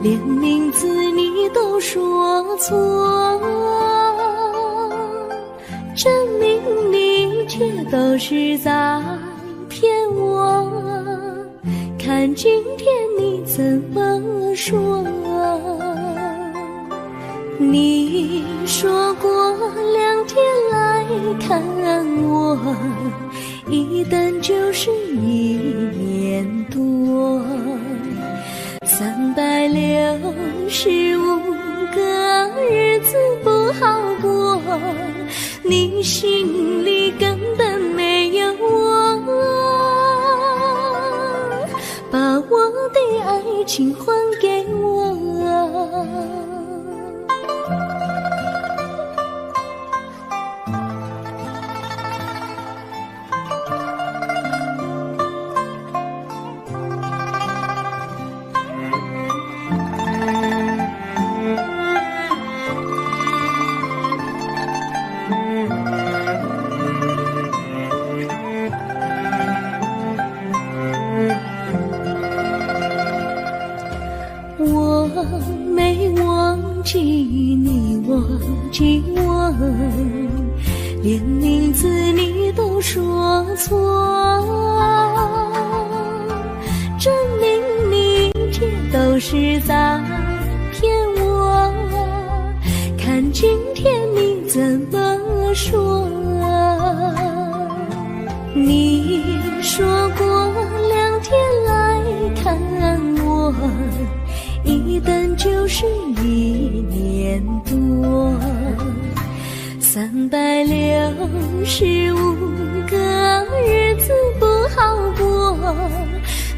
连名字你都说错，证明你一切都是在骗我。看今天你怎么说？你说过2天来看我，一等就是1年多，365个日子不好过，你心里根本没有我，把我的爱情还给我。我没忘记你忘记我，连名字你都说错，证明你一切都是在骗我。看今天你怎么说？你说过2天来看我，一等就是1年多，365个日子不好过，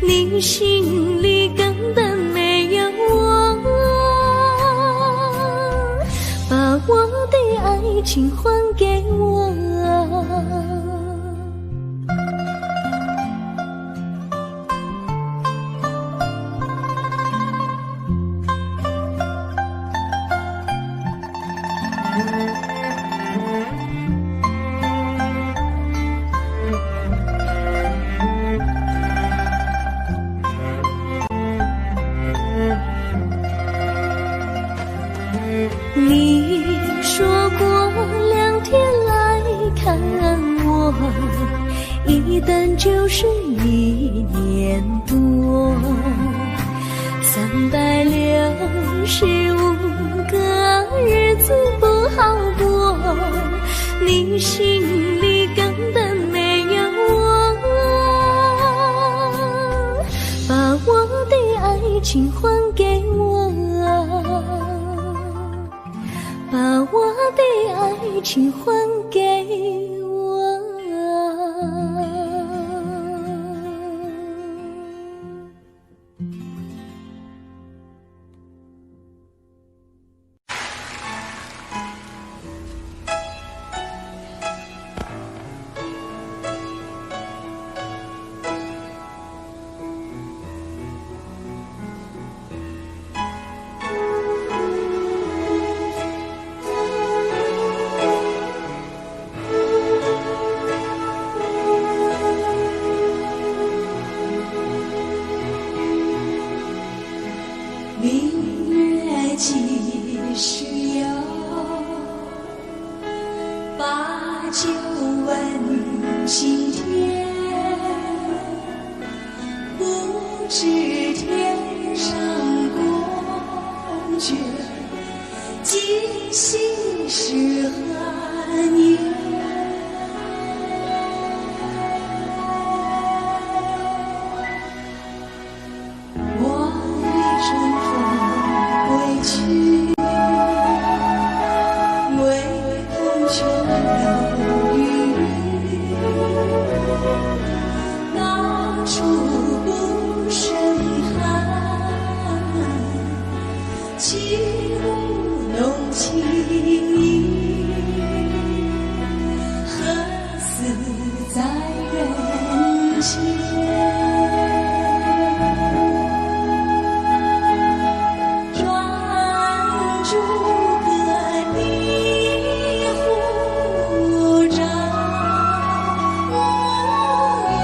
你心里根本没有我，把我的爱情还给我。你说过2天来看我，一等就是1年多，365个日子不好过，你心里根本没有我，把我的爱情还给我，把我的爱情还给我。明月几时有？把酒问青天。不知天上宫阙，今夕是何年？起舞弄清影，何似在人间？转朱阁地湖照无言，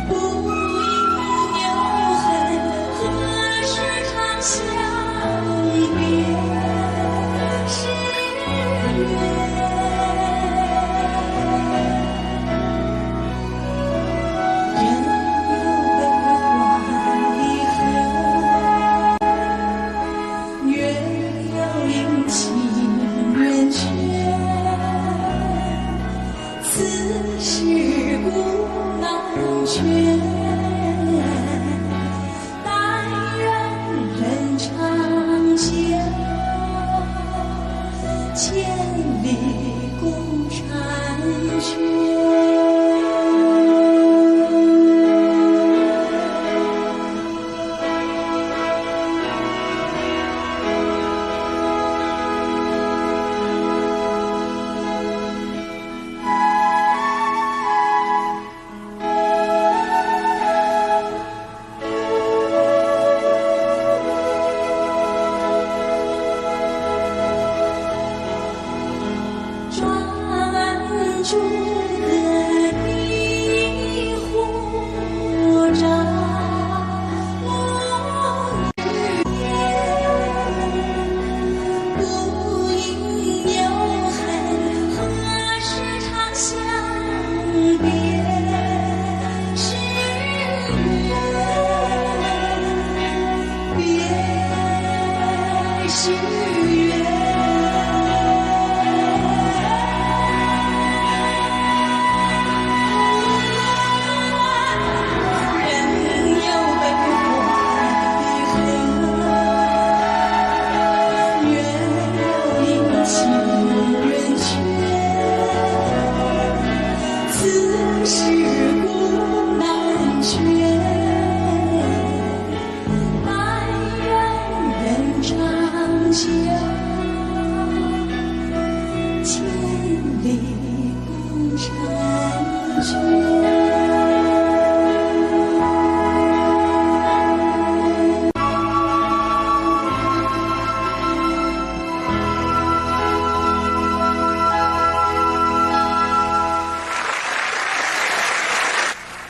不应留恨何住个你护照。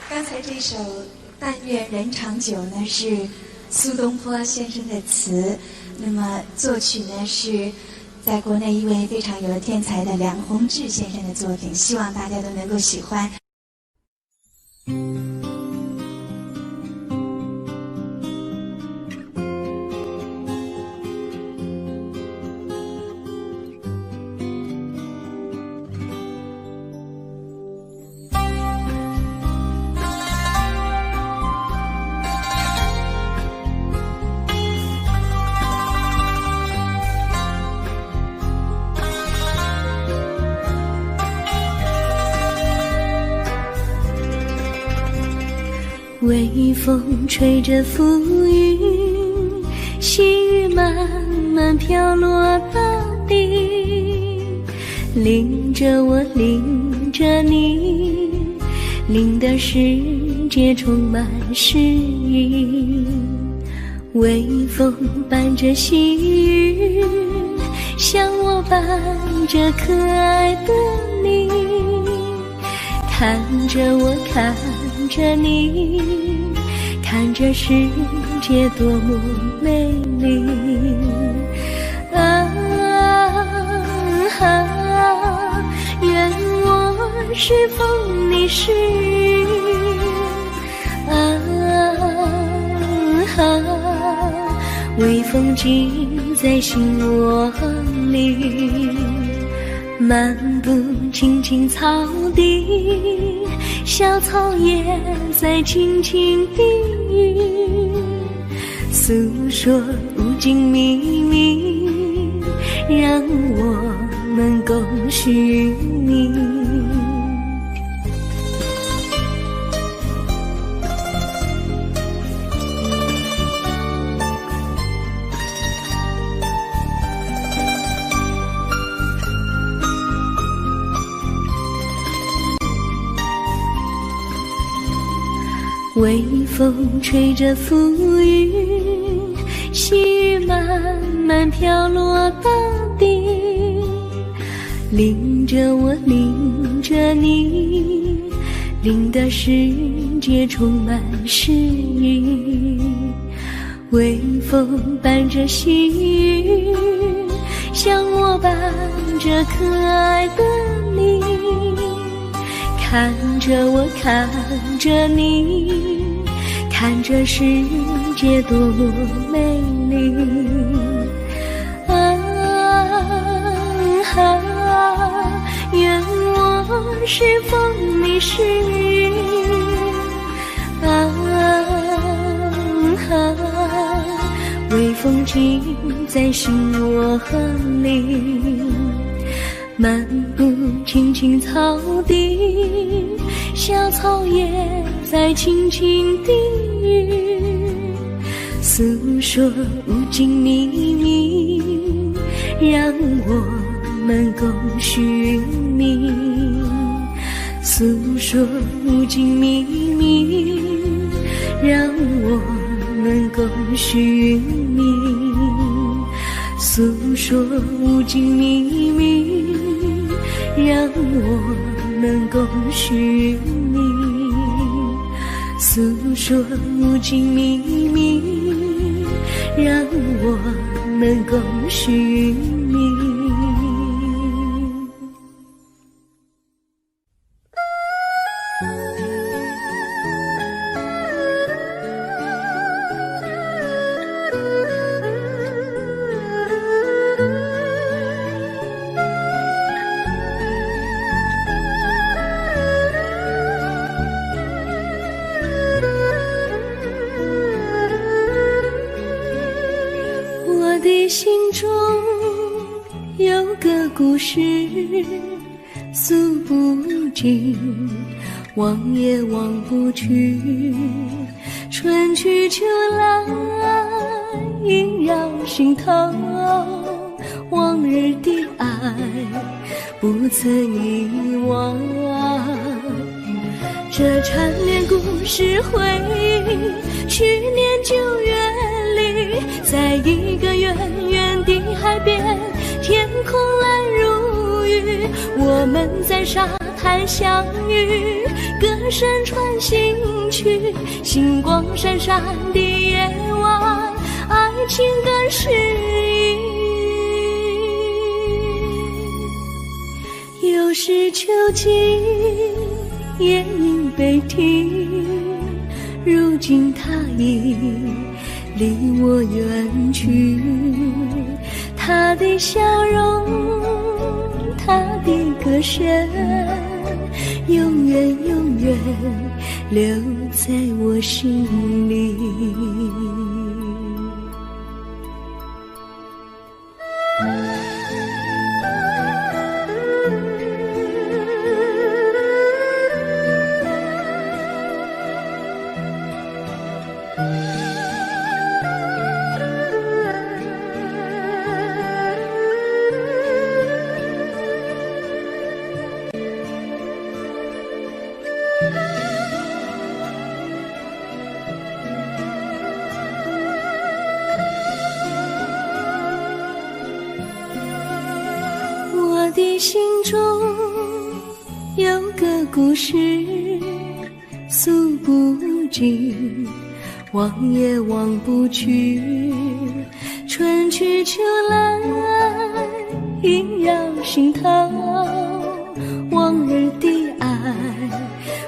刚才这首《但愿人长久》呢是苏东坡先生的词，那么作曲呢是在国内一位非常有天才的梁鸿志先生的作品，希望大家都能够喜欢。微风吹着浮云，细雨慢慢飘落大地，淋着我，淋着你，淋的世界充满诗意。微风伴着细雨，像我伴着可爱的你，看着我，看着你，看着世界多么美丽啊啊！愿我是风，你是雨啊啊！微风记在心窝里，漫步青青草地，小草也在轻轻低语，诉说无尽秘密，让我们共许你。微风吹着浮云，细雨慢慢飘落大地，淋着我，淋着你，淋的世界充满诗意。微风伴着细雨，像我伴着可爱的你，看着我，看着你，看着世界多么美丽啊啊！愿我是风，你是雨啊啊！微风记在心窝里，漫步青青草地，小草也在轻轻低语，诉说无尽秘密，让我们共许你。诉说无尽秘密，让我们共许你。诉说无尽秘密，让我能共许你，诉说无尽秘密，让我能共许你。我的心中有个故事诉不尽，忘也忘不去，春去秋来萦绕心头，往日的爱不曾遗忘。这缠绵故事回忆，去年9月里，在一个远远的海边，天空蓝如玉，我们在沙滩相遇，歌声传心曲，星光闪闪的夜晚，爱情更诗意。又是秋季，夜莺北啼，如今他已离我远去，他的笑容，他的歌声，永远永远留在我心里。我的心中有个故事诉不尽，忘也忘不去，春去秋来萦绕心头，往日的爱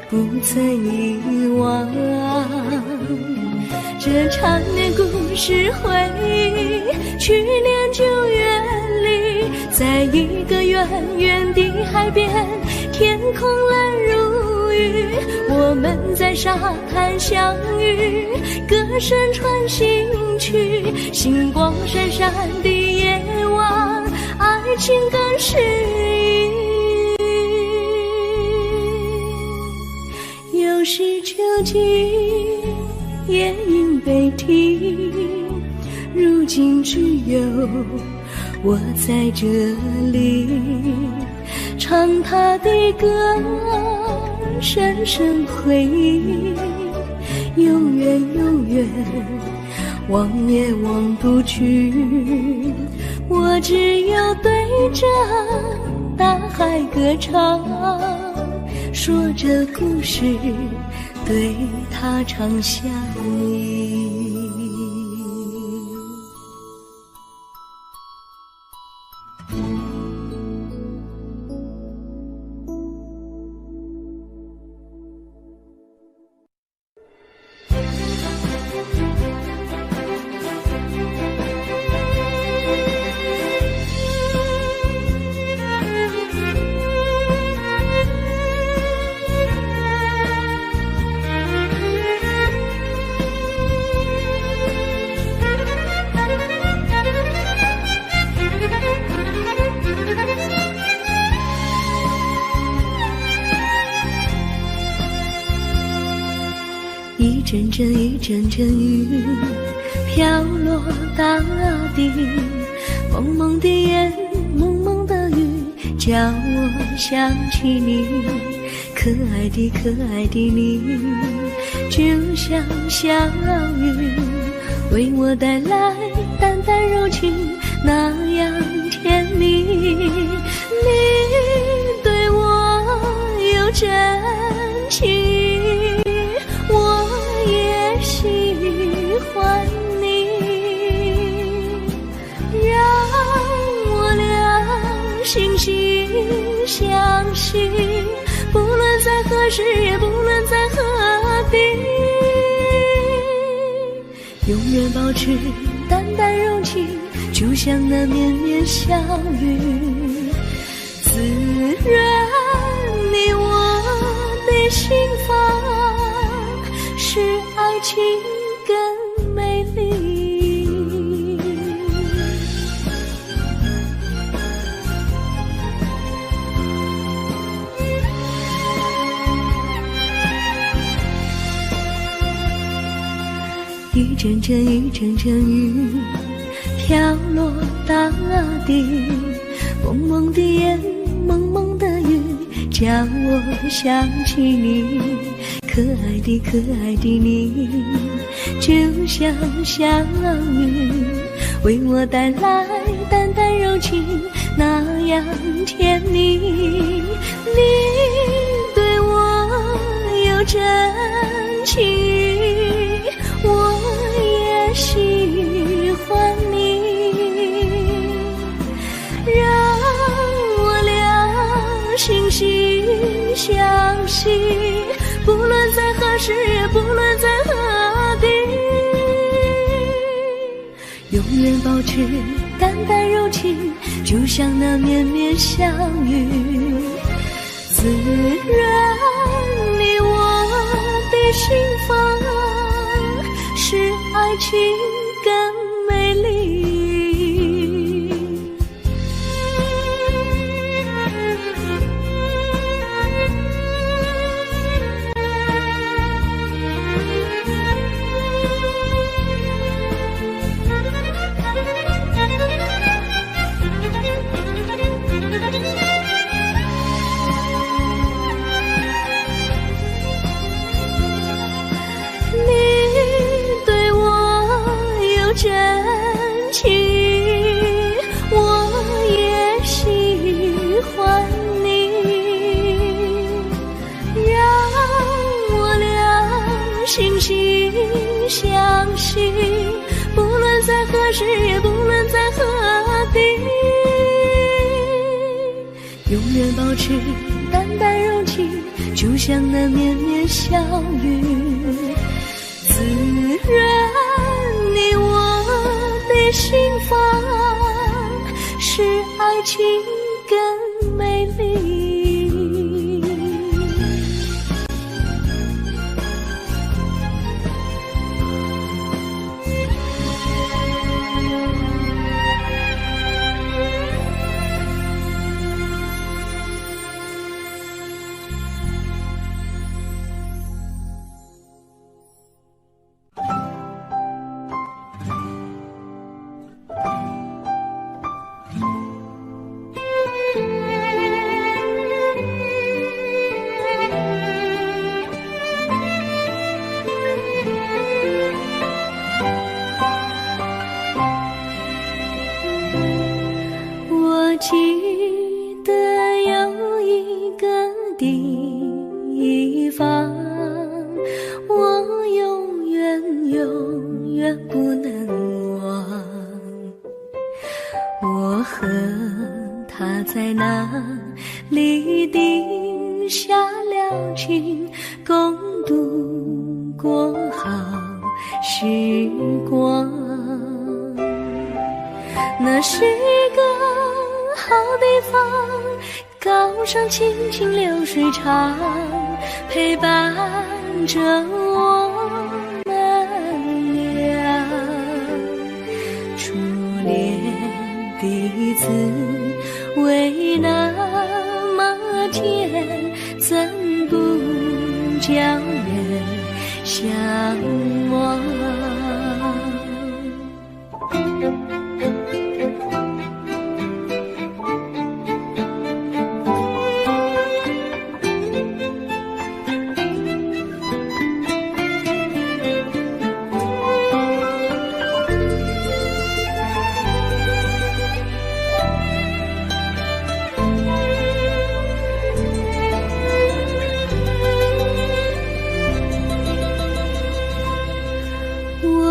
不曾遗忘。这缠绵故事回忆，去年9月里，在一个远远的海边，天空蓝如玉，我们在沙滩相遇，歌声传心曲，星光闪闪的夜晚，爱情更诗意。又是秋季，夜莺北啼，如今只有我在这里，唱他的歌，深深回忆，永远永远忘也忘不去。我只有对着大海歌唱，说着故事，对他长相依。一阵阵一阵阵雨飘落大地，蒙蒙的烟，蒙蒙的雨，叫我想起你，可爱的可爱的你，就像小雨，为我带来淡淡柔情，那样甜蜜。你对我惺惺相惜，不论在何时，也不论在何地，永远保持淡淡柔情，就像那绵绵小雨，自然你我的心房，使爱情更美丽。一阵阵一阵阵雨飘落大地，蒙蒙的烟，蒙蒙的雨，叫我想起你，可爱的可爱的你，就像小雨，为我带来淡淡柔情，那样甜蜜。你对我有真情，我也喜欢你，让我俩惺惺相惜，不论在何时，也不论在何地，永远保持淡淡柔情，就像那绵绵小雨，自然你我的心房，使爱情更美丽。真情，我也喜欢你，让我俩惺惺相惜，不论在何时，也不论在何地，永远保持淡淡柔情，就像那绵绵小雨，自然你我的心房，使爱情更美丽。记得有一个地方，我永远永远不能忘。我和他在那里定下了情，共度过好时光。那是一个好地方，高山清清流水长，陪伴着我们俩。初恋的滋味那么甜，怎不叫人向往？我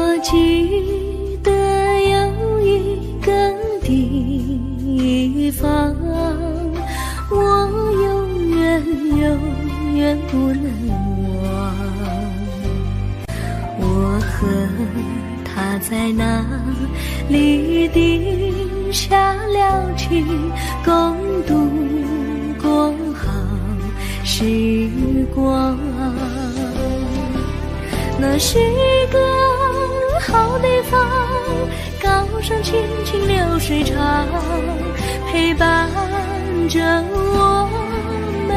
念不能忘。我和他在那里定下了情，共度过好时光。那是一个好地方，高山青青流水长，陪伴着我们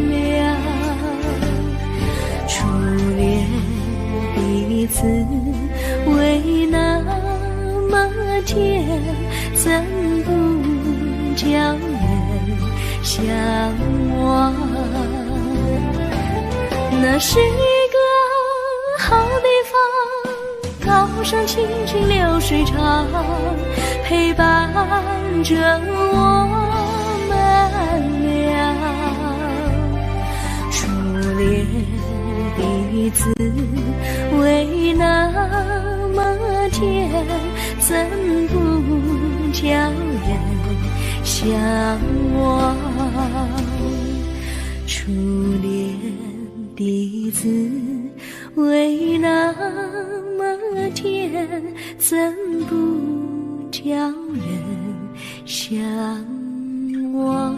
俩。初恋第一次为那么甜，怎不叫人向往？那是一个好地方，高山青青流水长，陪伴着我们俩。初恋第一次为那么甜，怎不叫人向往？初恋第一次为那么甜，怎不叫人向往？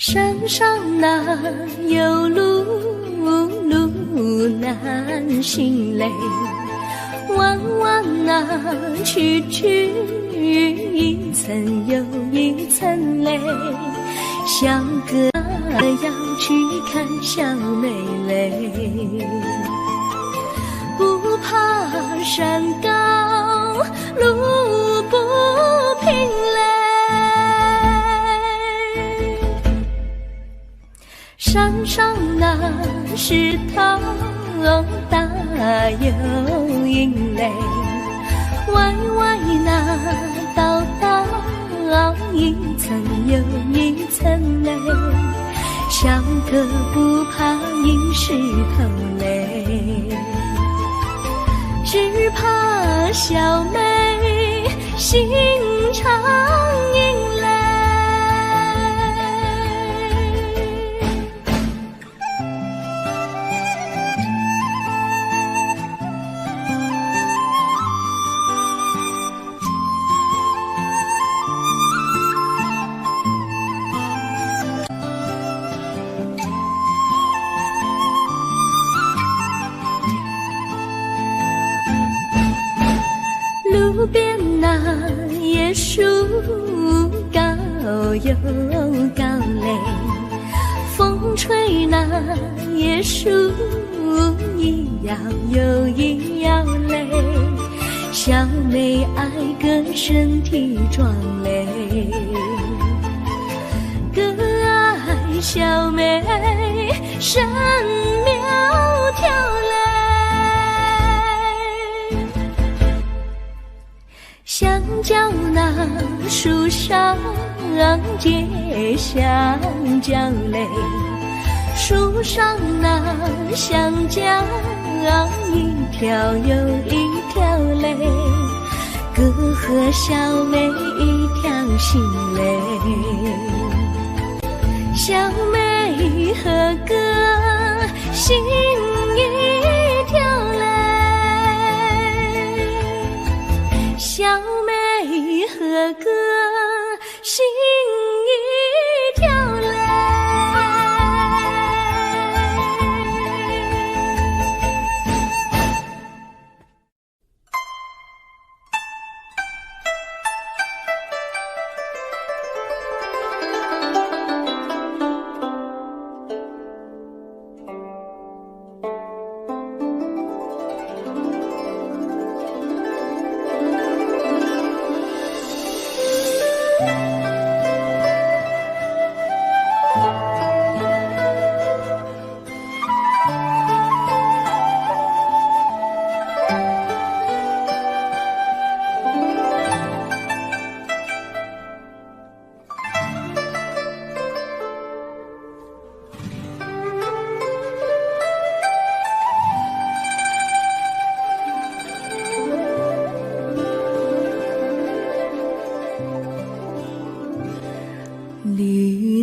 山上哪有路，路难行嘞，弯弯哪曲曲，一层又一层嘞，小哥要去看小妹嘞，不怕山高路不平嘞，山上那石头大又硬嘞，歪歪那道道一层又一层嘞，小哥不怕硬石头嘞，只怕小妹心肠硬嘞。路边那椰树高又高嘞，风吹那椰树一摇又一摇嘞，小妹爱个身体壮嘞，哥爱小妹身苗条嘞，香蕉那树上结香蕉嘞，树上那香蕉一条又一条嘞，哥和小妹一条心嘞，小妹和哥心一条嘞，小妹和哥心一条嘞。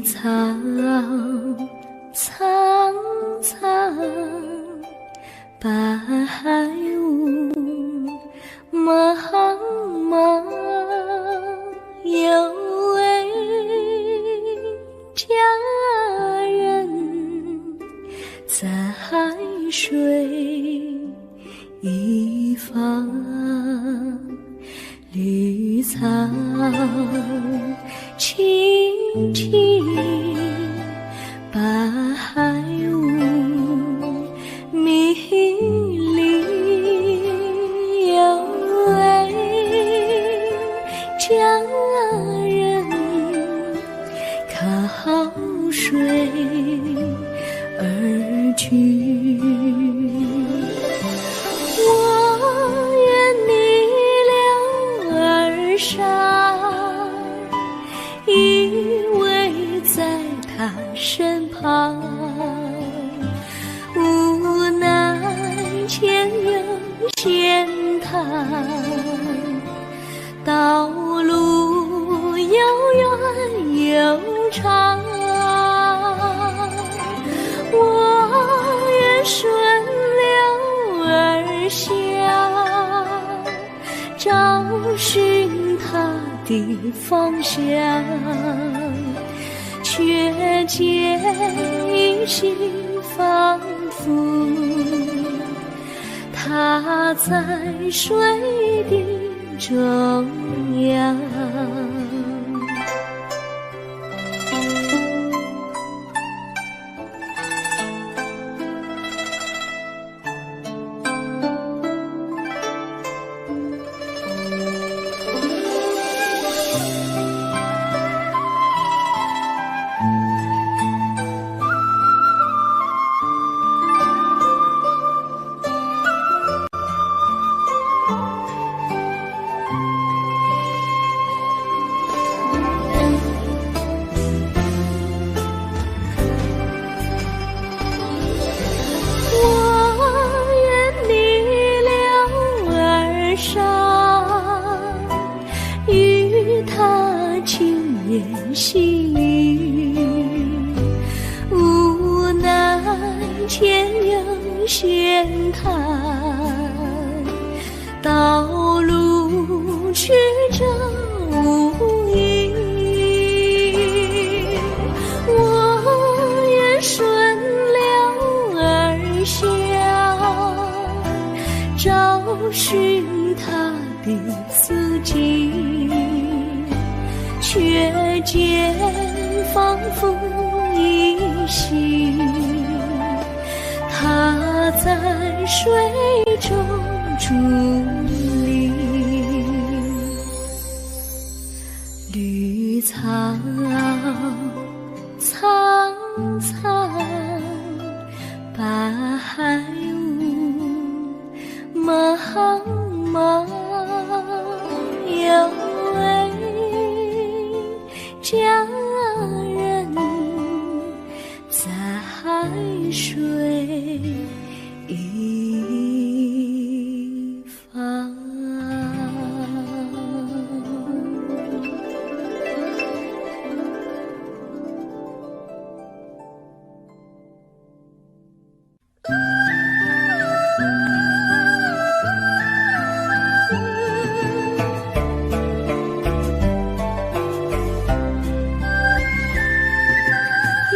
草苍苍，白雾茫茫，有位佳人在海水一方，绿草青青，白雾迷离，有位佳人靠水而居。我愿你了而上，依偎在他身旁，无奈前有险滩，道路遥远又长，我愿顺流而下，找寻他的方向，却见一心仿佛他在水的中央。细雨，无奈前有险滩，道路曲折无依，我愿顺流而下，找寻他的足迹，却见仿佛依稀，他在水中伫立。绿草苍苍，白雾茫茫，有位佳人在海水一方。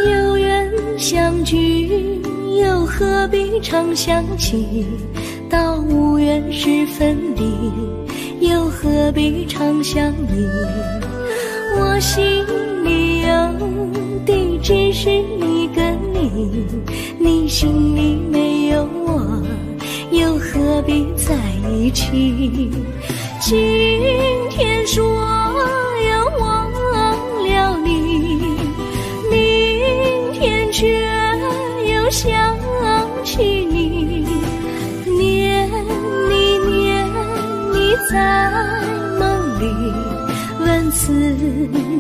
有缘相聚，又何必常想起？到无缘时分离，又何必常想你？我心里有的只是一个你，你心里没有我，又何必在一起？今天说要忘了你，明天却又想起你，念你在梦里，问此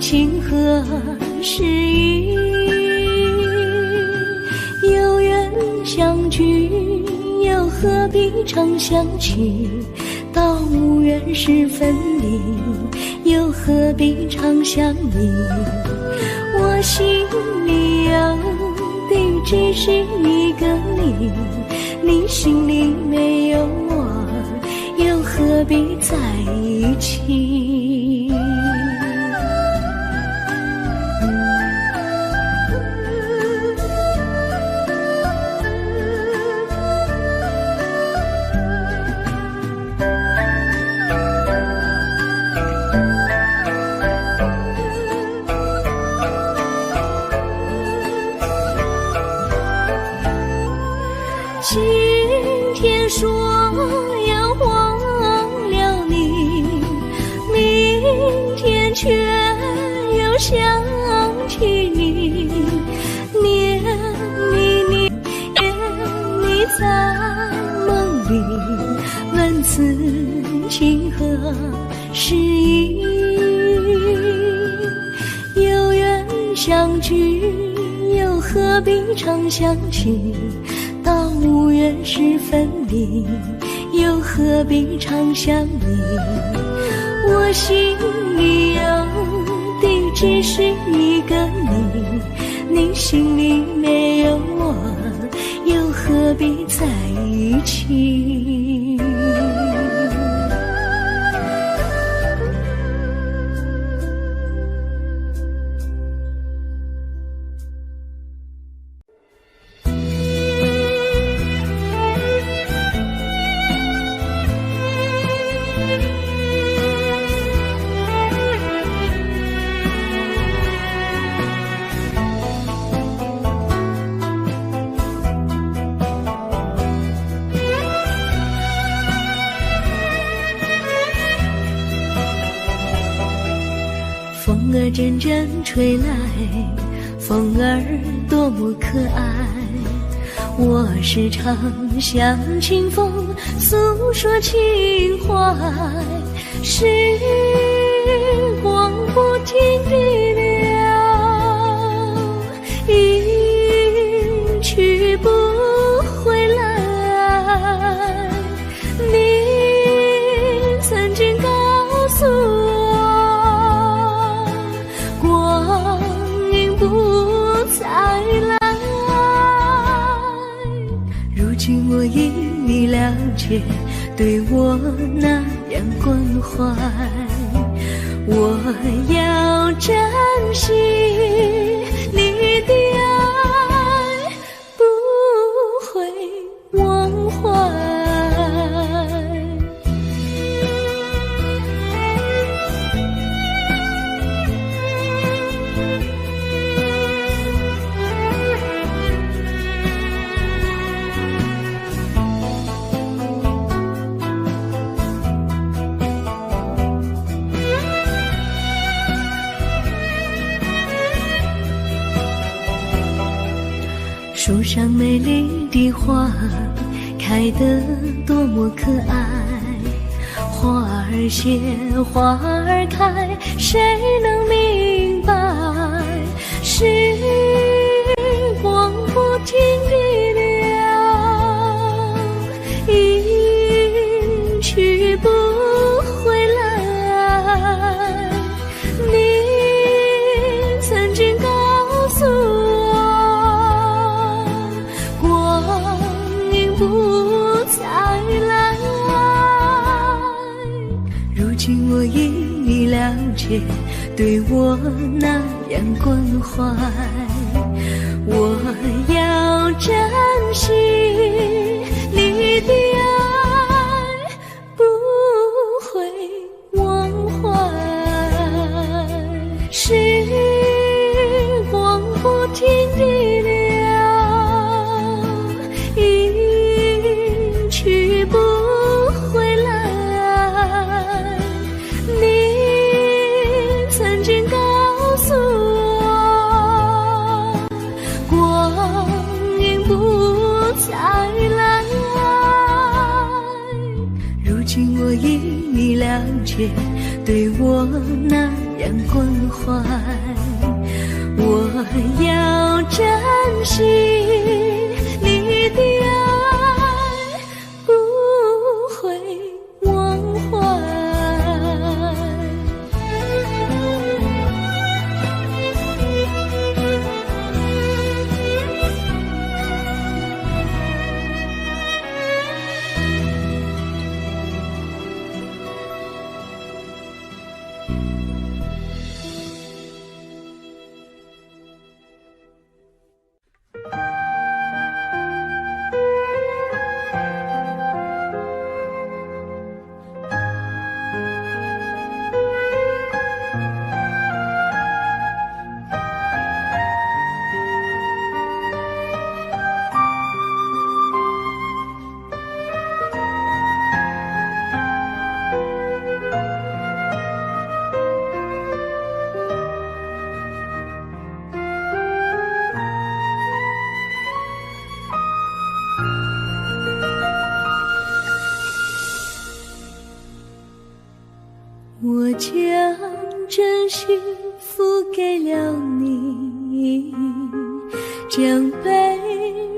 情何时已？有缘相聚，又何必常想起？到无缘时分离，又何必常想你？我心里有的只是一个你，你心里没有我，又何必在一起？今天说要忘了你，明天却又想起你，念你在梦里，问此情何时已？有缘相聚，又何必常想起？到无缘时分离，又何必常想你？我心里有的只是一个你，你心里没有我，又何必在一起？风儿阵阵吹来，风儿多么可爱。我时常向清风诉说情怀，时光不停地流，一去不回来。你曾经告诉我，光阴不再来。如今我已了解，对我那样关怀，我要珍惜你的爱，不会忘怀。树上美丽的花开得多么可爱，花儿谢，花儿开，谁能明白？时光不停地流，一去不回来。你曾经告诉我，不再来。如今我已了解，对我那样关怀，我要珍惜你的爱，不会忘怀。时光不停地流，去不回来。你曾经告诉我，光阴不再来。如今我已了解，对我那样关怀，我要珍惜你的爱，不会忘怀。将真心付给了你，将悲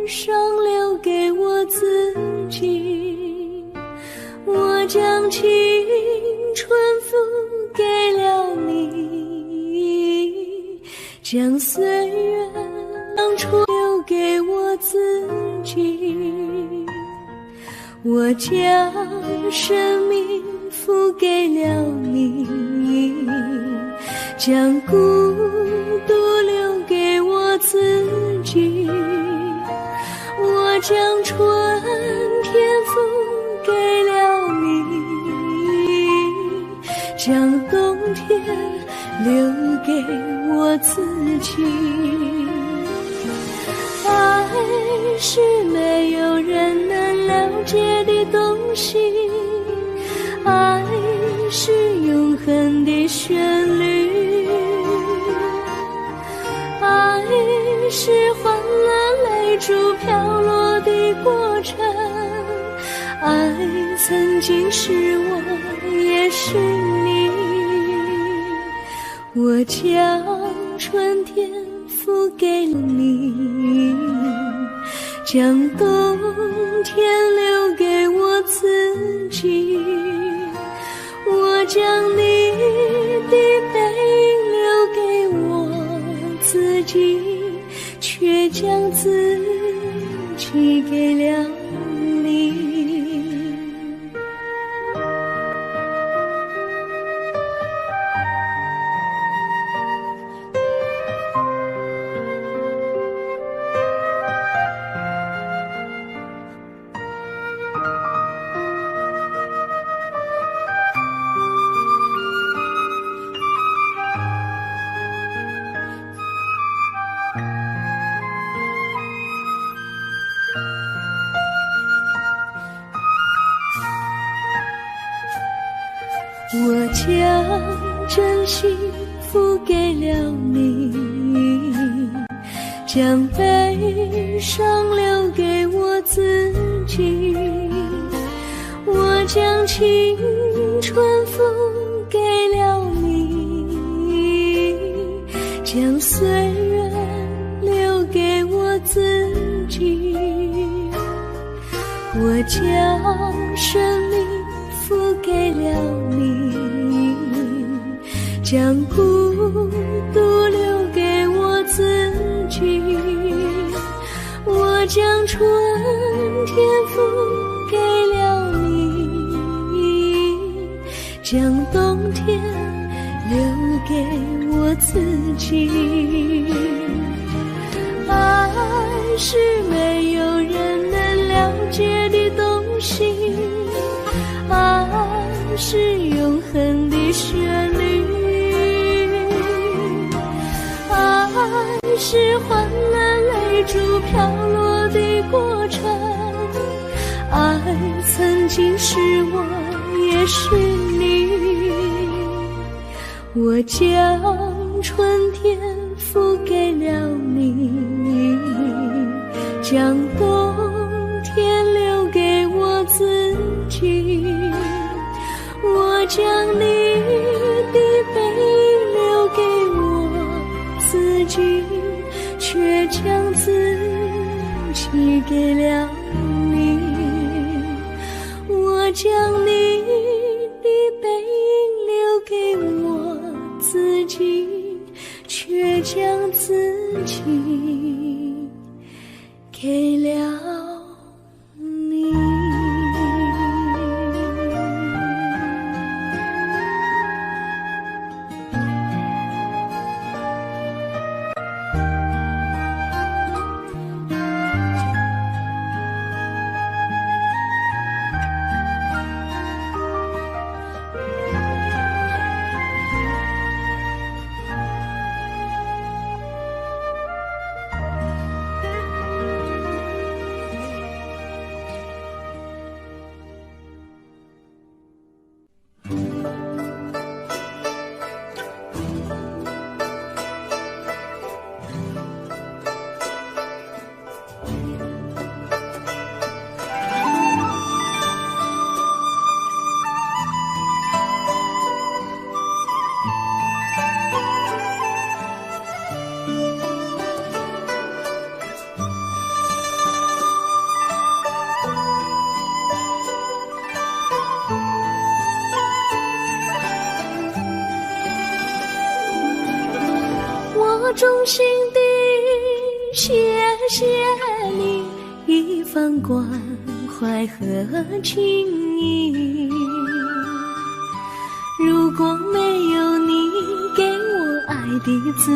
伤留给我自己。我将青春付给了你，将岁月当初留给我自己。我将生命付给了你，将孤独留给我自己。我将春天付给了你，将冬天留给我自己。爱是没有人能了解的东西，爱是永恒的旋律，爱是换了泪珠飘落的过程，爱曾经是我也是你。我将春天付给了你，将冬天留给我自己。我将你的背影留给我自己，却将自己给了你。我将真心付给了你，将悲伤留给我自己。我将青春付给了你，将岁月留给我自己。我将生命付给了你，将孤独留给我自己。我将春天付给了你，将冬天留给我自己。爱是没有人能了解的东西，爱是永恒的旋律，爱是换了泪珠飘落的过程，爱曾经是我也是你。我将春天付给了你，将冬天留给我自己。我将你的背影留给我自己，却将自己给了你。我将你的背影留给我自己，却将自己给了你。我衷心地谢谢你一番关怀和情谊。如果没有你给我爱的滋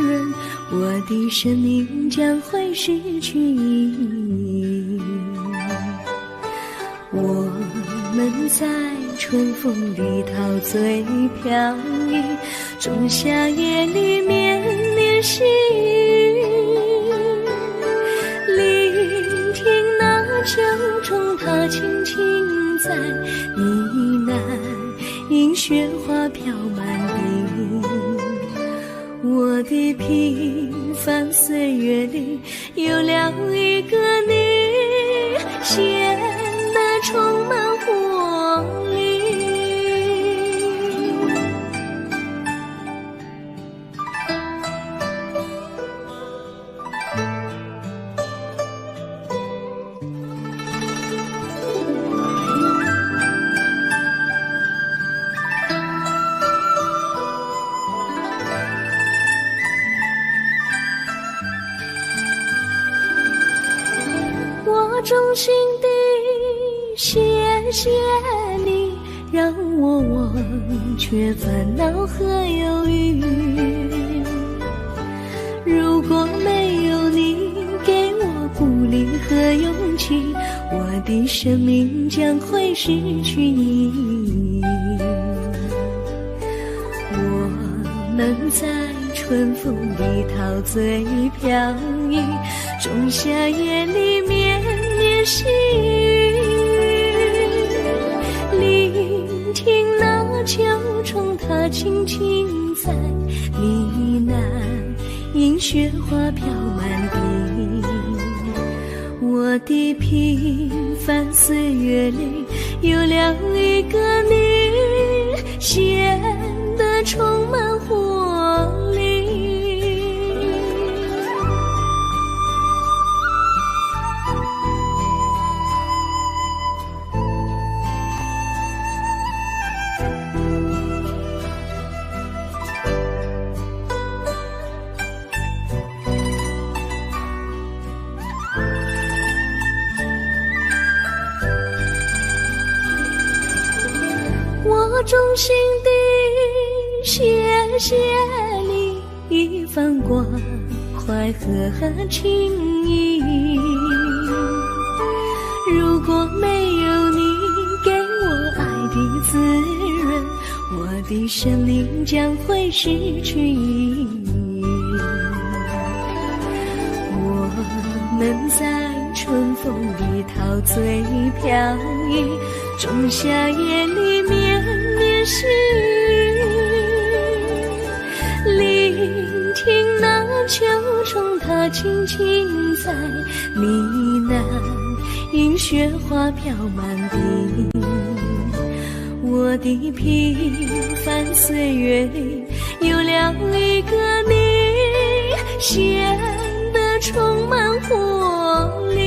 润，我的生命将会失去意义。我们在春风里陶醉飘逸，仲夏夜里绵绵细雨，聆听那秋虫它轻轻在呢喃，迎雪花飘满地。我的平凡岁月里有了一个你，显得充满活力。我衷心地谢谢你，让我忘却烦恼和忧郁。如果没有你给我鼓励和勇气，我的生命将会失去意义。我们在春风里陶醉飘逸，仲夏夜里绵绵细雨，聆听那秋虫它轻轻在呢喃，迎雪花飘满地。我的平凡岁月里有了一个你，显得充满活力。我衷心地谢谢你一番关怀和情谊。如果没有你给我爱的滋润，我的生命将会失去意义。我们在春风里陶醉飘逸，仲夏夜里绵绵细雨，聆听那秋虫它轻轻在呢喃，迎雪花飘满地。我的平凡岁月里有了一个你，显得充满活力。